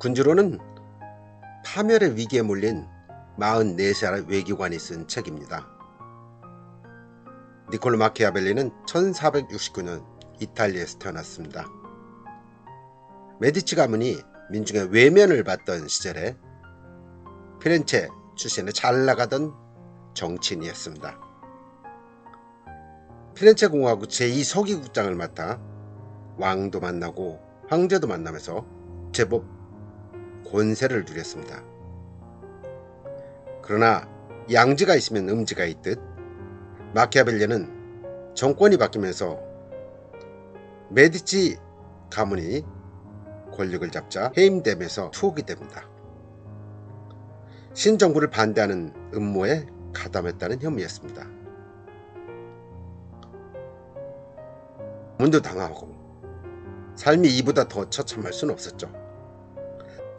군주로는 파멸의 위기에 몰린 44살 외교관이 쓴 책입니다. 니콜로 마키아벨리는 1469년 이탈리아에서 태어났습니다. 메디치 가문이 민중의 외면을 받던 시절에 피렌체 출신의 잘 나가던 정치인이었습니다. 피렌체 공화국 제2서기국장을 맡아 왕도 만나고 황제도 만나면서 제법 권세를 누렸습니다. 그러나 양지가 있으면 음지가 있듯 마키아벨리는 정권이 바뀌면서 메디치 가문이 권력을 잡자 해임됨에서 투옥이 됩니다. 신정부를 반대하는 음모에 가담했다는 혐의였습니다. 문도 당하고 삶이 이보다 더 처참할 수는 없었죠.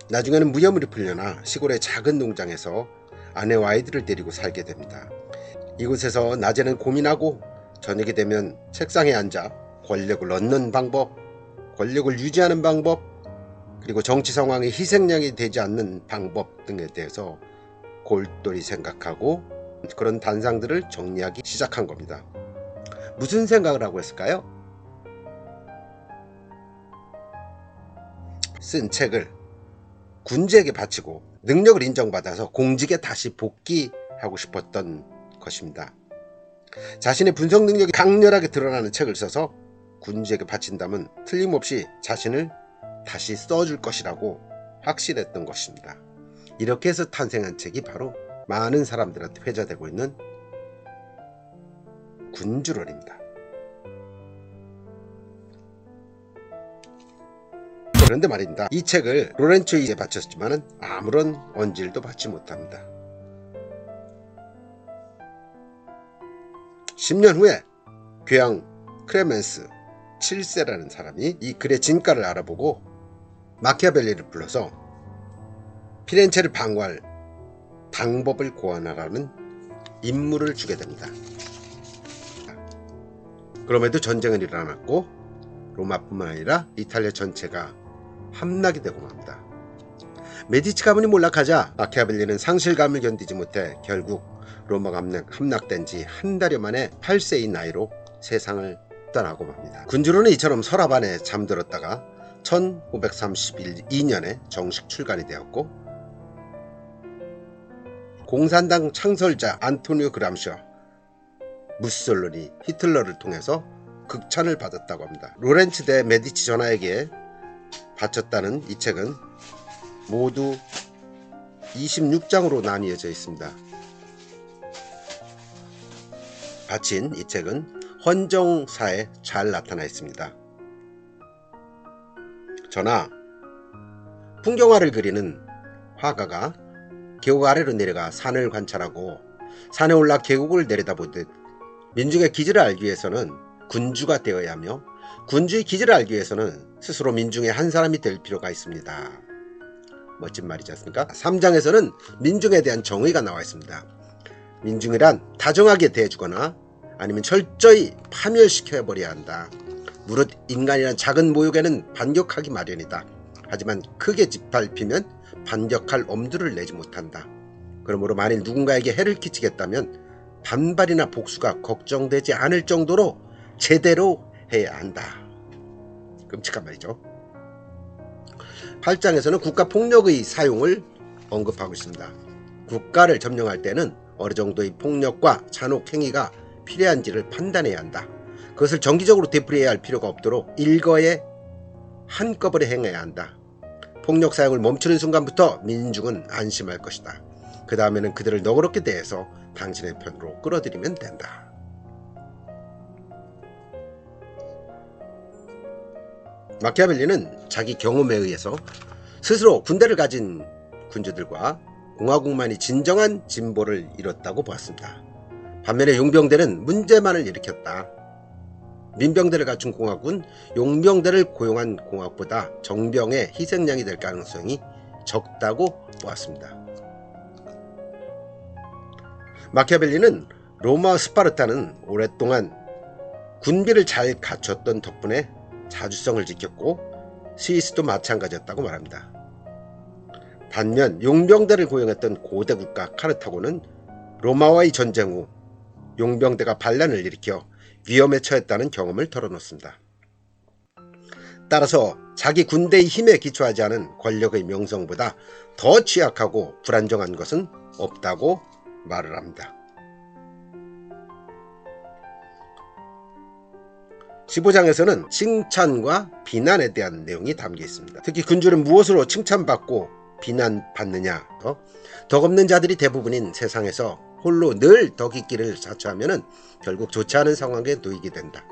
나중에는 무혐의로 풀려나 시골의 작은 농장에서 아내와 아이들을 데리고 살게 됩니다. 이곳에서 낮에는 고민하고 저녁이 되면 책상에 앉아 권력을 얻는 방법, 권력을 유지하는 방법, 그리고 정치 상황의 희생양이 되지 않는 방법 등에 대해서 골똘히 생각하고 그런 단상들을 정리하기 시작한 겁니다. 무슨 생각을 하고 했을까요? 쓴 책을 군주에게 바치고 능력을 인정받아서 공직에 다시 복귀하고 싶었던 것입니다. 자신의 분석 능력이 강렬하게 드러나는 책을 써서 군주에게 바친다면 틀림없이 자신을 다시 써줄 것이라고 확신했던 것입니다. 이렇게 해서 탄생한 책이 바로 많은 사람들한테 회자되고 있는 군주론입니다. 그런데 말입니다. 이 책을 로렌초이에 바쳤지만 아무런 언질도 받지 못합니다. 10년 후에 교양 크레멘스 7세라는 사람이 이 글의 진가를 알아보고 마키아벨리를 불러서 피렌체를 방어할 방법을 고안하라는 임무를 주게 됩니다. 그럼에도 전쟁은 일어났고 로마뿐만 아니라 이탈리아 전체가 함락이 되고 맙니다. 메디치 가문이 몰락하자 마키아벨리는 상실감을 견디지 못해 결국 로마가 함락된 지 한 달여 만에 8세의 나이로 세상을 떠나고 맙니다. 군주로는 이처럼 서랍 안에 잠들었다가 1532년에 정식 출간이 되었고 공산당 창설자 안토니오 그람시와 무솔리니, 히틀러를 통해서 극찬을 받았다고 합니다. 로렌츠 대 메디치 전하에게 바쳤다는 이 책은 모두 26장으로 나뉘어져 있습니다. 바친 이 책은 헌정사에 잘 나타나 있습니다. 전하, 풍경화를 그리는 화가가 계곡 아래로 내려가 산을 관찰하고 산에 올라 계곡을 내려다보듯 민중의 기질을 알기 위해서는 군주가 되어야 하며 군주의 기질을 알기 위해서는 스스로 민중의 한 사람이 될 필요가 있습니다. 멋진 말이지 않습니까? 3장에서는 민중에 대한 정의가 나와 있습니다. 민중이란 다정하게 대해주거나 아니면 철저히 파멸시켜버려야 한다. 무릇 인간이란 작은 모욕에는 반격하기 마련이다. 하지만 크게 짓밟히면 반격할 엄두를 내지 못한다. 그러므로 만일 누군가에게 해를 끼치겠다면 반발이나 복수가 걱정되지 않을 정도로 제대로 해야 한다. 끔찍한 말이죠. 8장에서는 국가폭력의 사용을 언급하고 있습니다. 국가를 점령할 때는 어느 정도의 폭력과 잔혹 행위가 필요한지를 판단해야 한다. 그것을 정기적으로 되풀이해야 할 필요가 없도록 일거에 한꺼번에 행해야 한다. 폭력 사용을 멈추는 순간부터 민중은 안심할 것이다. 그 다음에는 그들을 너그럽게 대해서 당신의 편으로 끌어들이면 된다. 마키아벨리는 자기 경험에 의해서 스스로 군대를 가진 군주들과 공화국만이 진정한 진보를 이뤘다고 보았습니다. 반면에 용병대는 문제만을 일으켰다. 민병대를 갖춘 공화국은 용병대를 고용한 공화국보다 정병의 희생양이 될 가능성이 적다고 보았습니다. 마키아벨리는 로마와 스파르타는 오랫동안 군비를 잘 갖췄던 덕분에 자주성을 지켰고 스위스도 마찬가지였다고 말합니다. 반면 용병대를 고용했던 고대 국가 카르타고는 로마와의 전쟁 후 용병대가 반란을 일으켜 위험에 처했다는 경험을 털어놓습니다. 따라서 자기 군대의 힘에 기초하지 않은 권력의 명성보다 더 취약하고 불안정한 것은 없다고 말을 합니다. 15장에서는 칭찬과 비난에 대한 내용이 담겨 있습니다. 특히 군주는 무엇으로 칭찬받고 비난받느냐. 덕없는 자들이 대부분인 세상에서 홀로 늘 덕 있기를 자처하면 결국 좋지 않은 상황에 놓이게 된다.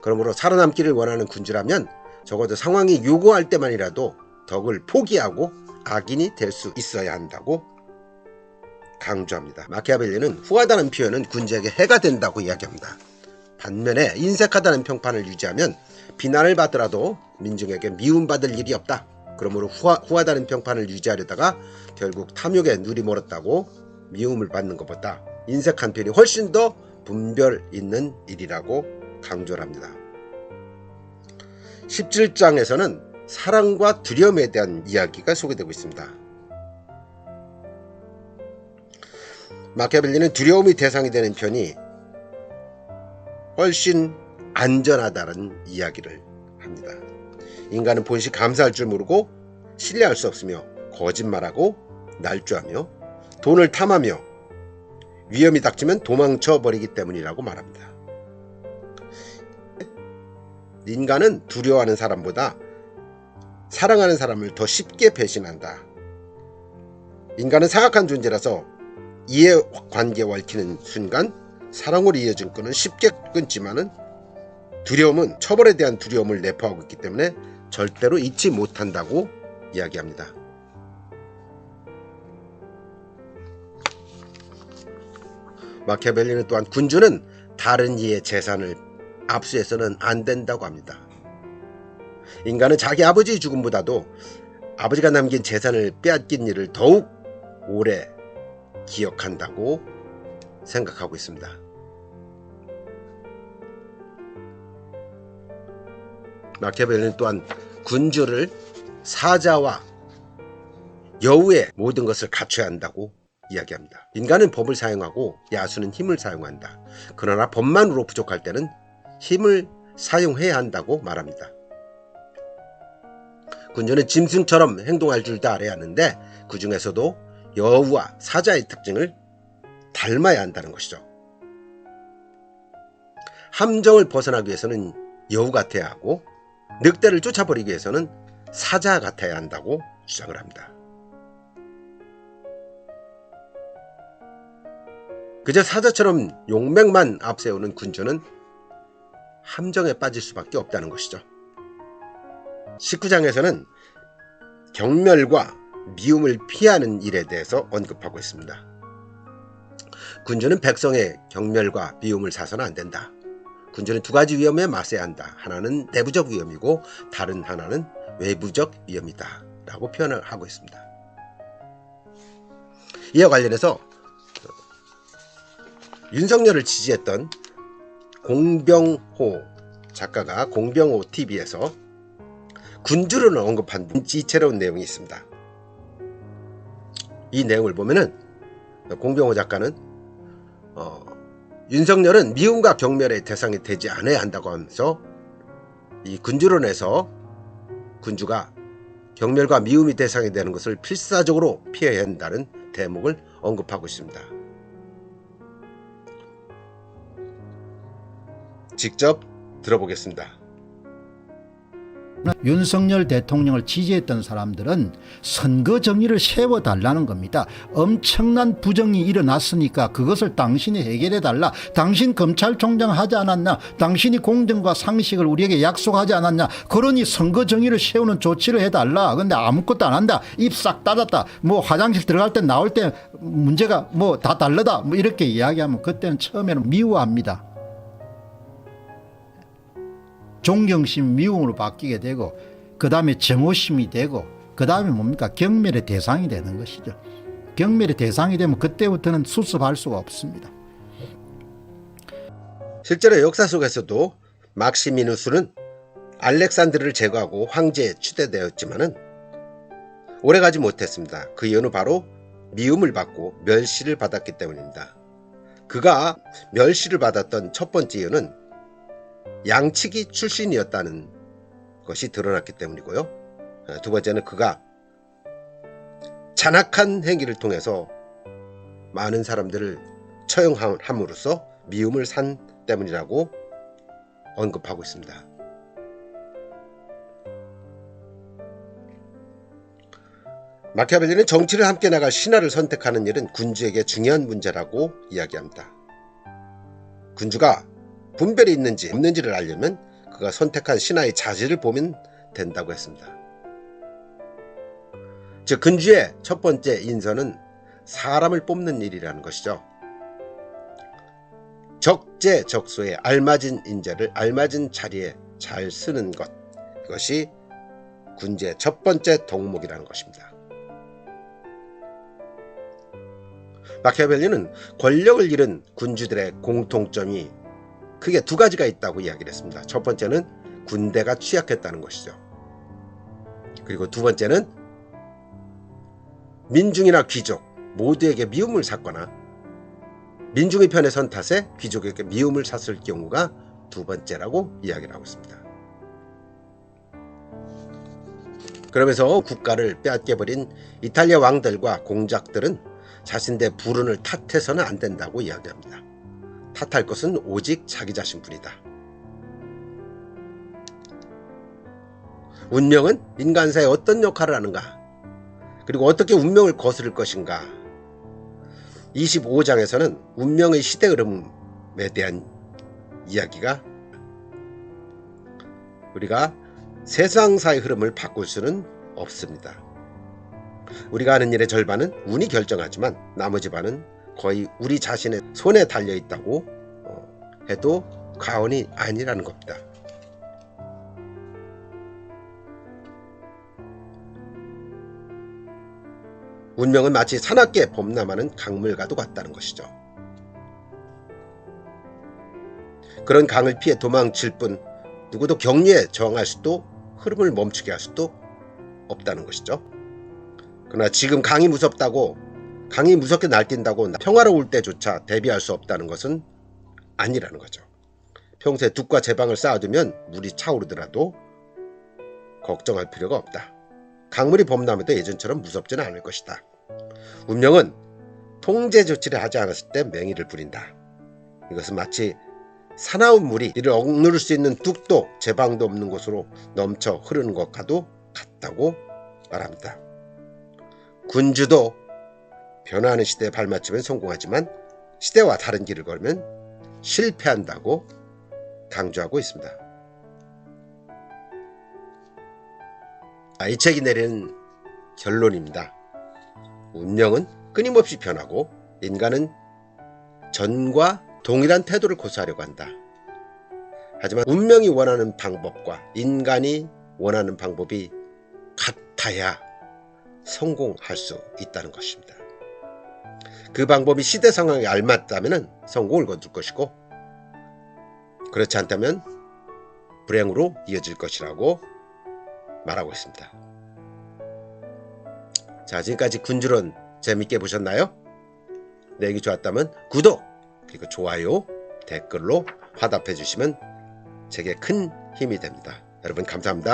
그러므로 살아남기를 원하는 군주라면 적어도 상황이 요구할 때만이라도 덕을 포기하고 악인이 될 수 있어야 한다고 강조합니다. 마키아벨리는 후하다는 표현은 군주에게 해가 된다고 이야기합니다. 반면에 인색하다는 평판을 유지하면 비난을 받더라도 민중에게 미움받을 일이 없다. 그러므로 후하다는 평판을 유지하려다가 결국 탐욕에 눈이 멀었다고 미움을 받는 것보다 인색한 편이 훨씬 더 분별 있는 일이라고 강조를 합니다. 17장에서는 사랑과 두려움에 대한 이야기가 소개되고 있습니다. 마키아벨리는 두려움이 대상이 되는 편이 훨씬 안전하다는 이야기를 합니다. 인간은 본시 감사할 줄 모르고 신뢰할 수 없으며 거짓말하고 날조하며 돈을 탐하며 위험이 닥치면 도망쳐 버리기 때문이라고 말합니다. 인간은 두려워하는 사람보다 사랑하는 사람을 더 쉽게 배신한다. 인간은 사악한 존재라서 이해관계가 얽히는 순간 사랑으로 이어진 끈은 쉽게 끊지만은 두려움은 처벌에 대한 두려움을 내포하고 있기 때문에 절대로 잊지 못한다고 이야기합니다. 마키아벨리는 또한 군주는 다른 이의 재산을 압수해서는 안 된다고 합니다. 인간은 자기 아버지의 죽음보다도 아버지가 남긴 재산을 빼앗긴 일을 더욱 오래 기억한다고 생각하고 있습니다. 마키아벨리는 또한 군주를 사자와 여우의 모든 것을 갖춰야 한다고 이야기합니다. 인간은 법을 사용하고 야수는 힘을 사용한다. 그러나 법만으로 부족할 때는 힘을 사용해야 한다고 말합니다. 군주는 짐승처럼 행동할 줄 다 알아야 하는데 그 중에서도 여우와 사자의 특징을 닮아야 한다는 것이죠. 함정을 벗어나기 위해서는 여우 같아야 하고 늑대를 쫓아버리기 위해서는 사자 같아야 한다고 주장을 합니다. 그저 사자처럼 용맹만 앞세우는 군주는 함정에 빠질 수밖에 없다는 것이죠. 19장에서는 경멸과 미움을 피하는 일에 대해서 언급하고 있습니다. 군주는 백성의 경멸과 미움을 사서는 안 된다. 군주는 두 가지 위험에 맞서야 한다. 하나는 내부적 위험이고 다른 하나는 외부적 위험이다 라고 표현을 하고 있습니다. 이와 관련해서 윤석열을 지지했던 공병호 작가가 공병호 TV에서 군주를 언급한 지체로운 내용이 있습니다. 이 내용을 보면은 공병호 작가는 윤석열은 미움과 경멸의 대상이 되지 않아야 한다고 하면서 이 군주론에서 군주가 경멸과 미움이 대상이 되는 것을 필사적으로 피해야 한다는 대목을 언급하고 있습니다. 직접 들어보겠습니다. 윤석열 대통령을 지지했던 사람들은 선거 정의를 세워달라는 겁니다. 엄청난 부정이 일어났으니까 그것을 당신이 해결해달라. 당신 검찰총장 하지 않았나? 당신이 공정과 상식을 우리에게 약속하지 않았냐? 그러니 선거 정의를 세우는 조치를 해달라. 근데 아무것도 안 한다. 입 싹 닫았다. 뭐 화장실 들어갈 때 나올 때 문제가 뭐 다 다르다. 뭐 이렇게 이야기하면 그때는 처음에는 미워합니다. 존경심 미움으로 바뀌게 되고 그 다음에 정오심이 되고 그 다음에 뭡니까? 경멸의 대상이 되는 것이죠. 경멸의 대상이 되면 그때부터는 수습할 수가 없습니다. 실제로 역사 속에서도 막시미누스는 알렉산드르를 제거하고 황제에 추대되었지만은 오래가지 못했습니다. 그 이유는 바로 미움을 받고 멸시를 받았기 때문입니다. 그가 멸시를 받았던 첫 번째 이유는 양치기 출신이었다는 것이 드러났기 때문이고요. 두 번째는 그가 잔악한 행위를 통해서 많은 사람들을 처형함으로써 미움을 산 때문이라고 언급하고 있습니다. 마키아벨리는 정치를 함께 나갈 신하를 선택하는 일은 군주에게 중요한 문제라고 이야기합니다. 군주가 분별이 있는지 없는지를 알려면 그가 선택한 신하의 자질을 보면 된다고 했습니다. 즉 군주의 첫 번째 인선은 사람을 뽑는 일이라는 것이죠. 적재적소에 알맞은 인재를 알맞은 자리에 잘 쓰는 것, 이것이 군주의 첫 번째 덕목이라는 것입니다. 마키아벨리는 권력을 잃은 군주들의 공통점이 크게 두 가지가 있다고 이야기를 했습니다. 첫 번째는 군대가 취약했다는 것이죠. 그리고 두 번째는 민중이나 귀족 모두에게 미움을 샀거나 민중의 편에 선 탓에 귀족에게 미움을 샀을 경우가 두 번째라고 이야기를 하고 있습니다. 그러면서 국가를 빼앗겨버린 이탈리아 왕들과 공작들은 자신들의 불운을 탓해서는 안 된다고 이야기합니다. 탓할 것은 오직 자기 자신뿐이다. 운명은 인간사에 어떤 역할을 하는가? 그리고 어떻게 운명을 거스를 것인가? 25장에서는 운명의 시대 흐름에 대한 이야기가 우리가 세상사의 흐름을 바꿀 수는 없습니다. 우리가 하는 일의 절반은 운이 결정하지만 나머지 반은 거의 우리 자신의 손에 달려있다고 해도 과언이 아니라는 겁니다. 운명은 마치 사납게 범람하는 강물과도 같다는 것이죠. 그런 강을 피해 도망칠 뿐 누구도 경류에 저항할 수도 흐름을 멈추게 할 수도 없다는 것이죠. 그러나 지금 강이 무섭다고 강이 무섭게 날뛴다고 평화로울 때조차 대비할 수 없다는 것은 아니라는 거죠. 평소에 둑과 제방을 쌓아두면 물이 차오르더라도 걱정할 필요가 없다. 강물이 범람해도 예전처럼 무섭지는 않을 것이다. 운명은 통제 조치를 하지 않았을 때 맹위를 부린다. 이것은 마치 사나운 물이 이를 억누를 수 있는 둑도 제방도 없는 곳으로 넘쳐 흐르는 것과도 같다고 말합니다. 군주도 변화하는 시대에 발맞추면 성공하지만 시대와 다른 길을 걸으면 실패한다고 강조하고 있습니다. 이 책이 내리는 결론입니다. 운명은 끊임없이 변하고 인간은 전과 동일한 태도를 고수하려고 한다. 하지만 운명이 원하는 방법과 인간이 원하는 방법이 같아야 성공할 수 있다는 것입니다. 그 방법이 시대 상황에 알맞다면 성공을 거둘 것이고 그렇지 않다면 불행으로 이어질 것이라고 말하고 있습니다. 자, 지금까지 군주론 재밌게 보셨나요? 내용이 좋았다면 구독 그리고 좋아요 댓글로 화답해 주시면 제게 큰 힘이 됩니다. 여러분 감사합니다.